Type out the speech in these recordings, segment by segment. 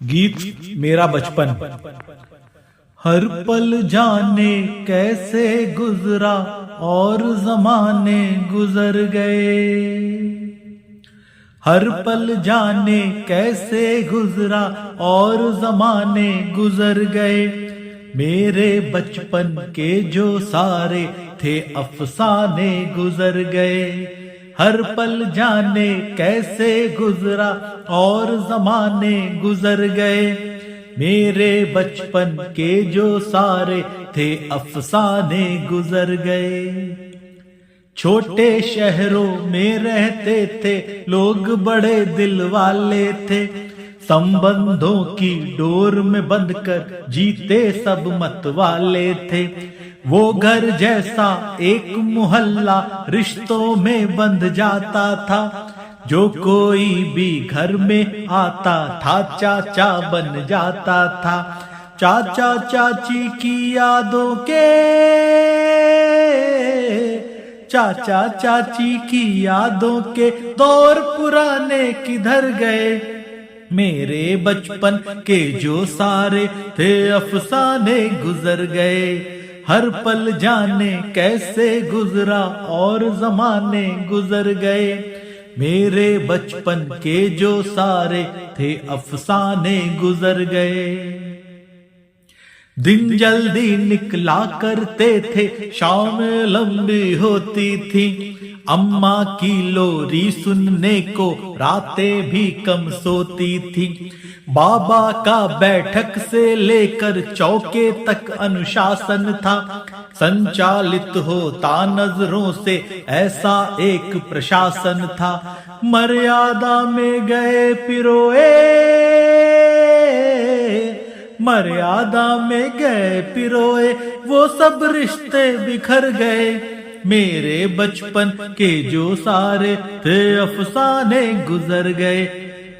गीत मेरा बचपन। हर पल जाने कैसे गुजरा और जमाने गुजर गए। हर पल जाने कैसे गुजरा और जमाने गुजर गए। मेरे बचपन के जो सारे थे अफसाने गुजर गए। हर पल जाने कैसे गुजरा और जमाने गुजर गए। मेरे बचपन के जो सारे थे अफसाने गुजर गए। छोटे शहरों में रहते थे लोग बड़े दिल वाले थे। संबंधों की डोर में बंधकर जीते सब मत वाले थे। वो घर जैसा एक मोहल्ला रिश्तों में बंध जाता था। जो कोई भी घर में आता था चाचा बन जाता था। चाचा चाची की यादों के, चाचा चाची की यादों के दौर पुराने किधर गए। मेरे बचपन के जो सारे थे अफसाने गुजर गए। हर पल जाने कैसे गुजरा और जमाने गुजर गए। मेरे बचपन के जो सारे थे अफसाने गुजर गए। दिन जल्दी निकला करते थे, शाम लंबी होती थी। अम्मा की लोरी सुनने को रातें भी कम सोती थी। बाबा का बैठक से लेकर चौके तक अनुशासन था। संचालित होता नजरों से ऐसा एक प्रशासन था। मर्यादा में गए पिरोए, मर्यादा में गए पिरोए, वो सब रिश्ते बिखर गए। मेरे बचपन के जो सारे थे अफसाने गुजर गए।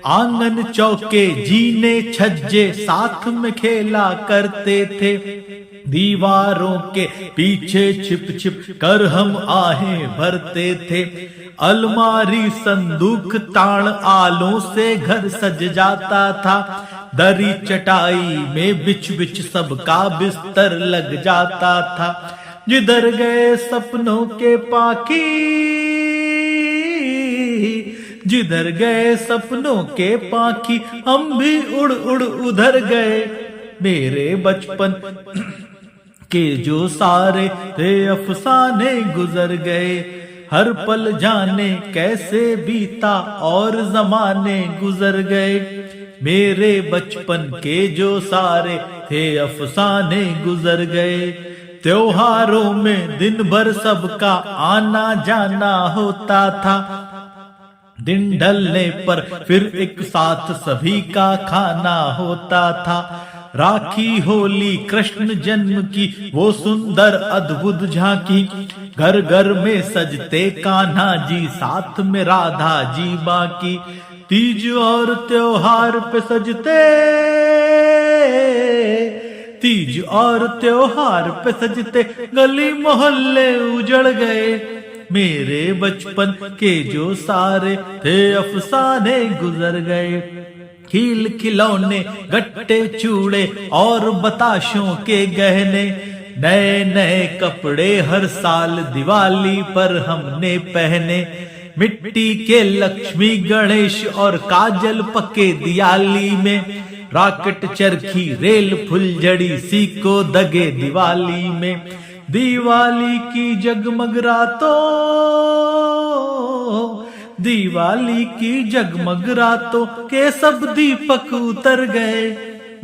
आंगन चौके जीने छज्जे साथ में खेला करते थे। दीवारों के पीछे छिप छिप कर हम आहें भरते थे। अलमारी संदूक ताण आलों से घर सज जाता था। दरी चटाई में बिछ बिछ सबका बिस्तर लग जाता था। जिधर गए सपनों के पाखी, जिधर गए सपनों के पाखी, हम भी उड़ उड़ उधर गए। मेरे बचपन के जो सारे थे अफसाने गुजर गए। हर पल जाने कैसे बीता और जमाने गुजर गए। मेरे बचपन के जो सारे थे अफसाने गुजर गए। त्योहारों में दिन भर सबका आना जाना होता था। दिन ढलने पर फिर एक साथ सभी का खाना होता था। राखी होली कृष्ण जन्म की वो सुंदर अद्भुत झांकी। घर घर में सजते कान्हा जी, साथ में राधा जी बाकी। तीज और त्योहार पे सजते, तीज और त्योहार पे सजते गली मोहल्ले उजड़ गए। मेरे बचपन के जो सारे थे अफसाने गुजर गए। खिल खिलौने गट्टे चूड़े और बताशों के गहने, नए नए कपड़े हर साल दिवाली पर हमने पहने। मिट्टी के लक्ष्मी गणेश और काजल पके दिवाली में। रॉकेट चरखी रेल फुलझड़ी सीको दगे दिवाली में। दिवाली की जगमग रातों, दिवाली की जगमग रातों के सब दीपक उतर गए।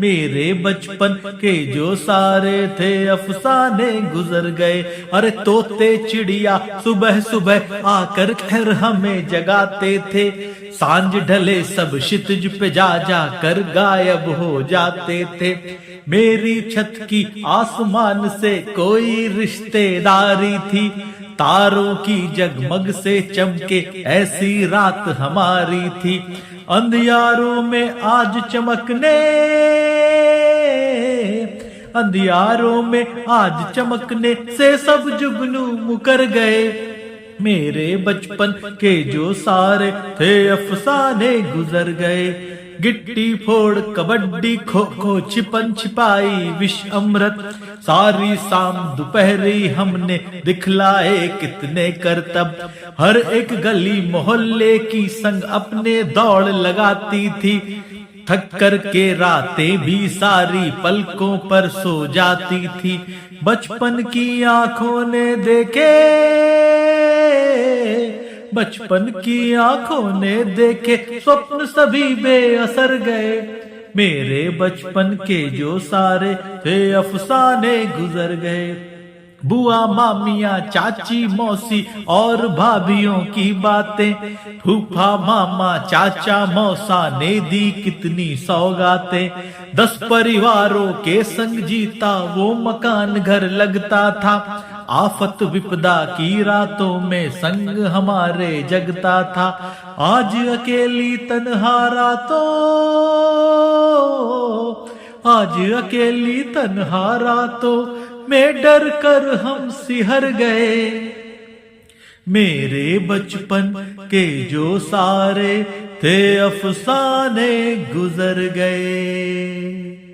मेरे बचपन के जो सारे थे अफसाने गुजर गए। अरे तोते चिड़िया सुबह सुबह आकर घर हमें जगाते थे। सांझ ढले सब क्षितिज पे जा जा कर गायब हो जाते थे। मेरी छत की आसमान से कोई रिश्तेदारी थी। तारों की जगमग से चमके ऐसी रात हमारी थी। अंधियारों में आज चमकने, अंधियारों में आज चमकने से सब जुगनू मुकर गए। मेरे बचपन के जो सारे थे अफसाने गुजर गए। गिट्टी फोड़ कबड्डी खो खो छिपन छिपाई विष अमृत सारी शाम दोपहरी हमने दिखलाए कितने करतब। हर एक गली मोहल्ले की संग अपने दौड़ लगाती थी, थक कर के रातें भी सारी पलकों पर सो जाती थी। बचपन की आंखों ने देखे, बचपन की आंखों ने देखे स्वप्न सभी बेअसर गए। मेरे बचपन के जो सारे थे अफसाने गुजर गए। बुआ मामियाँ चाची मौसी और भाभियों की बातें, फूफा मामा चाचा मौसा ने दी कितनी सौगातें। 10 परिवारों के संग जीता वो मकान घर लगता था, आफत विपदा की रातों में संग हमारे जगता था। आज अकेली तन्हा रातों, आज अकेली तन्हा रातों में डर कर हम सिहर गए। मेरे बचपन के जो सारे थे अफसाने गुजर गए।